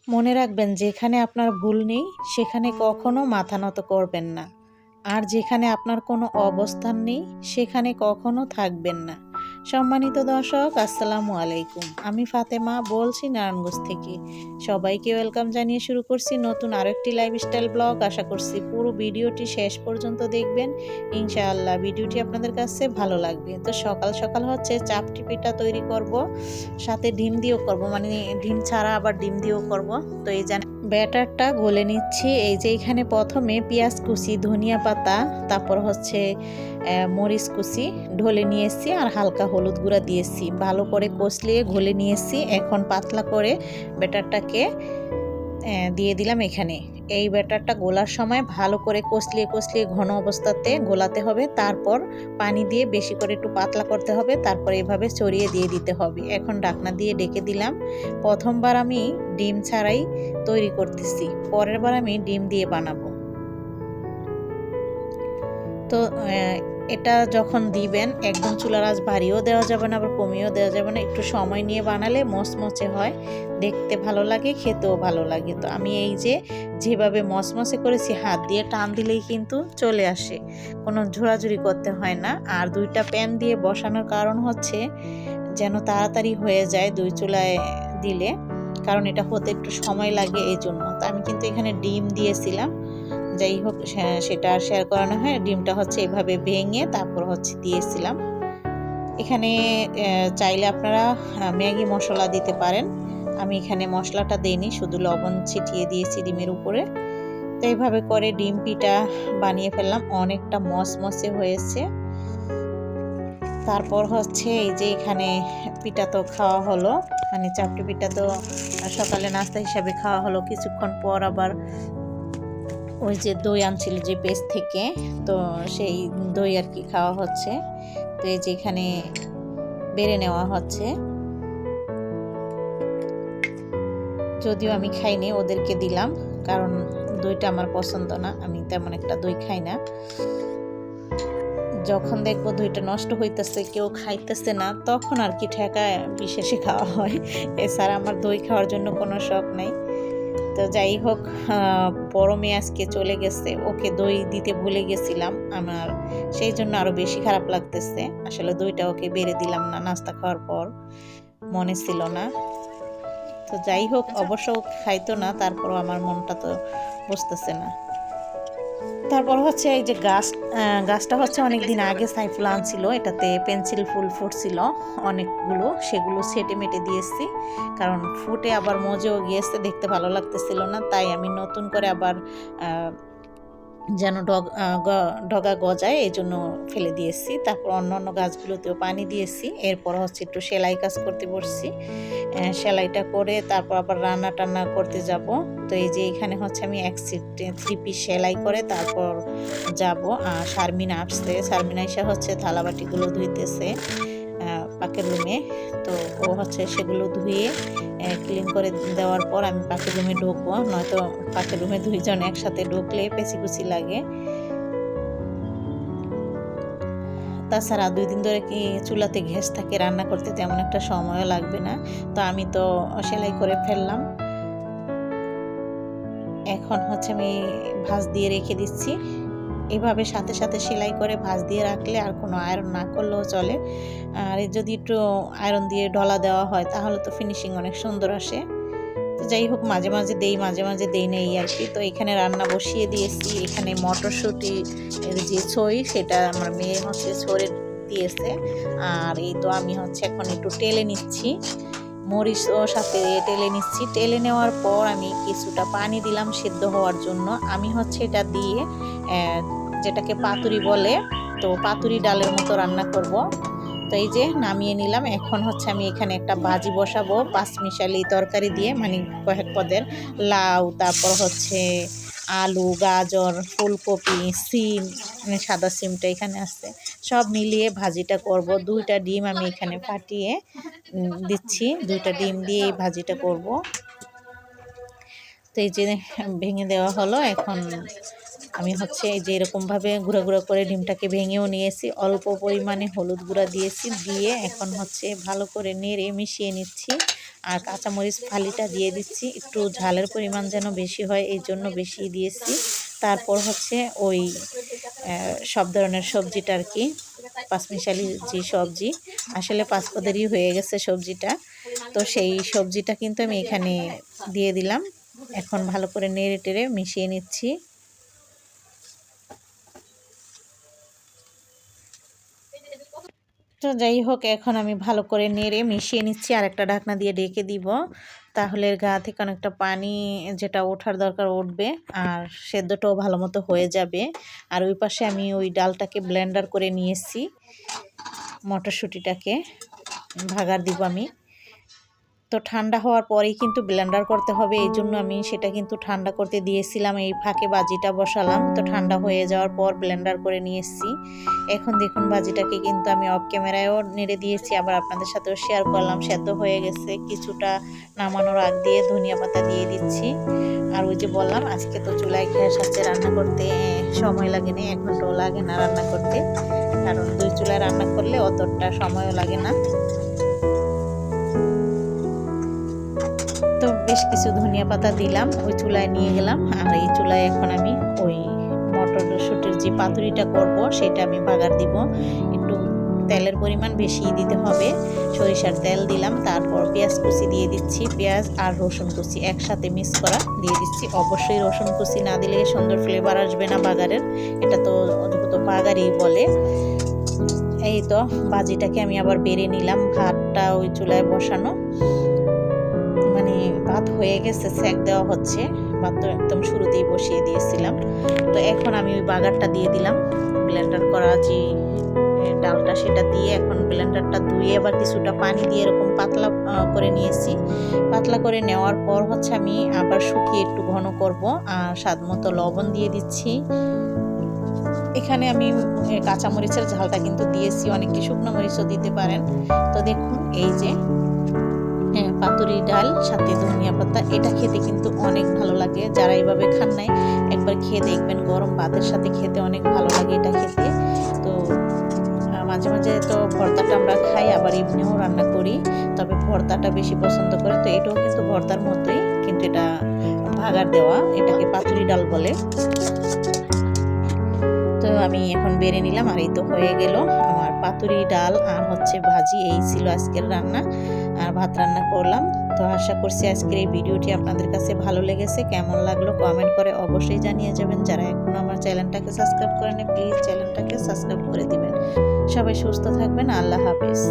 মনে রাখবেন, যেখানে আপনার ভুল নেই সেখানে কখনো মাথা নত করবেন না, আর যেখানে আপনার কোনো অবস্থান নেই সেখানে কখনো থাকবেন না। সম্মানিত দর্শক, আসসালামু আলাইকুম। আমি ফাতেমা বলছি নারায়ণগঞ্জ থেকে। সবাইকে ওয়েলকাম জানিয়ে শুরু করছি নতুন আরেকটি লাইফস্টাইল ব্লগ। আশা করছি পুরো ভিডিওটি শেষ পর্যন্ত দেখবেন, ইনশাআল্লাহ ভিডিওটি আপনাদের কাছে ভালো লাগবে। তো সকাল সকাল হচ্ছে চাপটি পিঠা তৈরি করব, সাথে ডিম দিয়েও করব, মানে ডিম ছাড়া আবার ডিম দিয়েও করব। তো এই ব্যাটারটা গলে নিচ্ছি। এই যে এখানে প্রথমে পেঁয়াজ কুচি, ধনিয়া পাতা, তারপর হচ্ছে মরিচ কুচি ঢলে নিয়েছি আর হালকা হলুদ গুঁড়া দিয়েছি, ভালো করে কষলিয়ে ঘলে নিয়েছি। এখন পাতলা করে ব্যাটারটাকে দিয়ে দিলাম এখানে। এই ব্যাটারটা গোলার সময় ভালো করে কষলিয়ে কষলিয়ে ঘন অবস্থাতে গোলাতে হবে, তারপর পানি দিয়ে বেশি করে একটু পাতলা করতে হবে, তারপর এভাবে ছড়িয়ে দিয়ে দিতে হবে। এখন ঢাকনা দিয়ে ডেকে দিলাম। প্রথমবার আমি ডিম ছাড়াই তৈরি করতেছি, পরের বার আমি ডিম দিয়ে বানাবো। তো এটা যখন দিবেন একদম চুলার আঁচ ভারীও দেওয়া যাবে না, আবার কমিয়েও দেওয়া যাবে না। একটু সময় নিয়ে বানালে মচমচে হয়, দেখতে ভালো লাগে, খেতেও ভালো লাগে। তো আমি এই যেভাবে মচমচে করেছি, হাত দিয়ে টান দিলেই কিন্তু চলে আসে, কোনো ঝোড়াঝুড়ি করতে হয় না। আর দুইটা প্যান দিয়ে বসানোর কারণ হচ্ছে যেন তাড়াতাড়ি হয়ে যায় দুই চুলায় দিলে, কারণ এটা হতে একটু সময় লাগে এই জন্য। তো আমি কিন্তু এখানে ডিম দিয়েছিলাম, যাই হোক সেটা আর শেয়ার করানো হয়। ডিমটা হচ্ছে এভাবে ভেঙে তারপর হচ্ছে দিয়েছিলাম। এখানে চাইলে আপনারা ম্যাগি মশলা দিতে পারেন, আমি এখানে মশলাটা দিইনি, শুধু লবণ ছিটিয়ে দিয়েছি ডিমের উপরে। তো এইভাবে করে ডিম পিঠা বানিয়ে ফেললাম, অনেকটা মচমচে হয়েছে। তারপর হচ্ছে এই যে এখানে পিঠা তো খাওয়া হলো, মানে চাপটি পিঠা তো সকালে নাস্তা হিসাবে খাওয়া হলো। কিছুক্ষণ পর আবার ওই যে দই আনছিল যে পেজ থেকে, তো সেই দই আর কি খাওয়া হচ্ছে। তো এই যে এখানে বেড়ে নেওয়া হচ্ছে, যদিও আমি খাইনি, ওদেরকে দিলাম, কারণ দইটা আমার পছন্দ না, আমি তেমন একটা দই খাই না। যখন দেখবো দইটা নষ্ট হইতেছে, কেউ খাইতেছে না, তখন আর কি ঠেকায় বিশেষে খাওয়া হয়, এছাড়া আমার দই খাওয়ার জন্য কোনো শখ নাই। তো যাই হোক, বড় মেয়ে আজকে চলে গেছে, ওকে দই দিতে ভুলে গেছিলাম আমার, সেই জন্য আরো বেশি খারাপ লাগতেছে। আসলে দইটা ওকে বেড়ে দিলাম না, নাস্তা খাওয়ার পর মনে ছিল না। তো যাই হোক, অবশ্য খাইতো না, তারপরও আমার মনটা তো বুঝতেছে না। তারপর হচ্ছে এই যে গাছটা হচ্ছে অনেক দিন আগে সাইফুল আনছিল, এটাতে পেন্সিল ফুল ফুটছিল অনেকগুলো, সেগুলো ছেটে মেটে দিয়েছি, কারণ ফুটে আবার মজেও গিয়েছে, দেখতে ভালো লাগতেছিল না। তাই আমি নতুন করে আবার যেন ডগা গজায় এই জন্য ফেলে দিয়েছি। তারপর অন্য অন্য গাছগুলোতেও পানি দিয়েছি। এরপর হচ্ছে একটু সেলাই কাজ করতে বসছি, সেলাইটা করে তারপর আবার রান্না টান্না করতে যাব। তো এই যে এখানে হচ্ছে আমি এক সেট 3 পিস সেলাই করে তারপর যাব। শারমিন আসছে, শারমিন আইসা হচ্ছে থালাবাটিগুলো ধুইতেছে পাকের রুমে। তো ও হচ্ছে সেগুলো ধুয়ে ক্লিন করে দেওয়ার পর আমি পাকের রুমে ঢুকবো, নয়তো পাকের রুমে দুইজন একসাথে ঢুকলে পেঁচিকুচি লাগে। তাছাড়া 2 দিন ধরে কি চুলাতে গ্যাস থাকে, রান্না করতে তেমন একটা সময়ও লাগবে না। তো আমি তো সেলাই করে ফেললাম, এখন হচ্ছে আমি ভাঁজ দিয়ে রেখে দিচ্ছি। এভাবে সাথে সাথে সেলাই করে ভাঁজ দিয়ে রাখলে আর কোনো আয়রন না করলেও চলে। আর যদি একটু আয়রন দিয়ে ঢলা দেওয়া হয় তাহলে তো ফিনিশিং অনেক সুন্দর আসে। তো যাই হোক, মাঝে মাঝে দেই, মাঝে মাঝে দেই না, এই আর কি। তো এখানে রান্না বসিয়ে দিয়েছি। এখানে মটরশুঁটি এর যে ছই, সেটা আমার মেয়ে হচ্ছে ছড়ে দিয়েছে। আর এই তো আমি হচ্ছে এখন একটু টেলে নিচ্ছি, মরিচও সাথে টেলে নিচ্ছি। টেলে নেওয়ার পর আমি কিছুটা পানি দিলাম সেদ্ধ হওয়ার জন্য। আমি হচ্ছে এটা দিয়ে যেটাকে পাতুরি বলে, তো পাতুরি ডালের মতো রান্না করব। তো এই যে নামিয়ে নিলাম। এখন হচ্ছে আমি এখানে একটা ভাজি বসাবো, পাঁচমিশালি তরকারি দিয়ে, মানে কয়েক পদের লাউ, তারপর হচ্ছে আলু, গাজর, ফুলকপি, সিম, মানে সাদা সিমটা এখানে আছে, সব মিলিয়ে ভাজিটা করব। 2টা ডিম আমি এখানে ফাটিয়ে দিচ্ছি, 2টা ডিম দিয়ে এই ভাজিটা করব। তো এই যে ভেঙে দেওয়া হলো। এখন আমি হচ্ছে এই যে এরকমভাবে গুঁড়া গুঁড়া করে ডিমটাকে ভেঙেও নিয়েছি, অল্প পরিমাণে হলুদ গুঁড়া দিয়েছি, দিয়ে এখন হচ্ছে ভালো করে নেড়ে মিশিয়ে নিচ্ছি। আর কাঁচামরিচ ফালিটা দিয়ে দিচ্ছি, একটু ঝালের পরিমাণ যেন বেশি হয় এই জন্য বেশি দিয়েছি। তারপর হচ্ছে ওই সব ধরনের সবজিটা আর কি, পাঁচমিশালি যে সবজি, আসলে পাঁচপদেরই হয়ে গেছে সবজিটা। তো সেই সবজিটা কিন্তু আমি এখানে দিয়ে দিলাম। এখন ভালো করে নেড়ে টেড়ে মিশিয়ে নিচ্ছি। তো যাই হোক, এখন আমি ভালো করে নেড়ে মিশিয়ে নিচ্ছি, আর একটা ঢাকনা দিয়ে ঢেকে দিব। তাহলে এর গা থেকে অনেকটা পানি যেটা ওঠার দরকার উঠবে, আর সেদ্ধটাও ভালো মতো হয়ে যাবে। আর ওই পাশে আমি ওই ডালটাকে ব্লেন্ডার করে নিয়েছি, মটরশুঁটিটাকে ভাগার দিব আমি। তো ঠান্ডা হওয়ার পরেই কিন্তু ব্লেন্ডার করতে হবে, এই জন্য আমি সেটা কিন্তু ঠান্ডা করতে দিয়েছিলাম, এই ফাঁকে ভাজিটা বসালাম। তো ঠান্ডা হয়ে যাওয়ার পর ব্লেন্ডার করে নিয়ে এসেছি। এখন দেখুন ভাজিটাকে কিন্তু আমি অফ ক্যামেরায়ও নেড়ে দিয়েছি, আবার আপনাদের সাথেও শেয়ার করলাম। সেদ্ধ হয়ে গেছে, কিছুটা নামানোর আগ দিয়ে ধনিয়া পাতা দিয়ে দিচ্ছি। আর ওই যে বললাম আজকে তো চুলায় গ্যাস আছে, রান্না করতে সময় লাগে না, 1 ঘন্টাও লাগে না রান্না করতে, কারণ 2 চুলায় রান্না করলে অতটা সময়ও লাগে না। তো বেশ কিছু ধনিয়া পাতা দিলাম, ওই চুলায় নিয়ে গেলাম। আর এই চুলায় এখন আমি ওই মটরশুঁটির যে পাতুরিটা করব সেটা আমি বাগার দিব। একটু তেলের পরিমাণ বেশি দিতে হবে, সরিষার তেল দিলাম। তারপর পেঁয়াজ কুচি দিয়ে দিচ্ছি, পেঁয়াজ আর রসুন কুচি একসাথে মিক্স করা দিয়ে দিচ্ছি। অবশ্যই রসুন কুচি না দিলে সুন্দর ফ্লেভার আসবে না বাগারের, এটা তো বাগারই বলে। এই তো ভাজিটাকে আমি আবার বেড়ে নিলাম, ভাতটা ওই চুলায় বসানো, মানে ভাত হয়ে গেছে, সেক দেওয়া হচ্ছে, ভাত তো একদম শুরুতেই বসিয়ে দিয়েছিলাম। তো এখন আমি ওই বাগারটা দিয়ে দিলাম, ব্লেন্ডার করা যে ডালটা সেটা দিয়ে এখন ব্লেন্ডারটা ধুয়ে আবার কিছুটা পানি দিয়ে এরকম পাতলা করে নিয়েছি। পাতলা করে নেওয়ার পর হচ্ছে আমি আবার শুকিয়ে একটু ঘন করব, আর স্বাদ মতো লবণ দিয়ে দিচ্ছি। এখানে আমি কাঁচামরিচের ঝালটা কিন্তু দিয়েছি, অনেকে শুকনো মরিচও দিতে পারেন। তো দেখুন এই যে পাতুরি ডাল সাথে ধনিয়া পাতা, এটা খেতে কিন্তু অনেক ভালো লাগে। যারা এইভাবে খান নাই একবার খেয়ে দেখবেন, গরম ভাতের সাথে খেতে অনেক ভালো লাগে এটা খেতে। তো মাঝে মাঝে তো ভর্তাটা আমরা খাই, আবার এমনিও রান্না করি, তবে ভর্তাটা বেশি পছন্দ করে। তো এটাও কিন্তু ভর্তার মতোই, কিন্তু এটা ভাগার দেওয়া, এটাকে পাতুরি ডাল বলে। তো আমি এখন বেড়ে নিলাম, আর এই তো হয়ে গেল আমার পাতুরি ডাল আর হচ্ছে ভাজি। এই ছিল আজকের রান্না, আর ভাত রান্না করলাম। তো আশা করছি আজকের এই ভিডিওটি আপনাদের কাছে ভালো লেগেছে। কেমন লাগলো কমেন্ট করে অবশ্যই জানিয়ে যাবেন। যারা এখনো আমার চ্যানেলটাকে সাবস্ক্রাইব করেন প্লিজ চ্যানেলটাকে সাবস্ক্রাইব করে দিবেন। সবাই সুস্থ থাকবেন, আল্লাহ হাফেজ।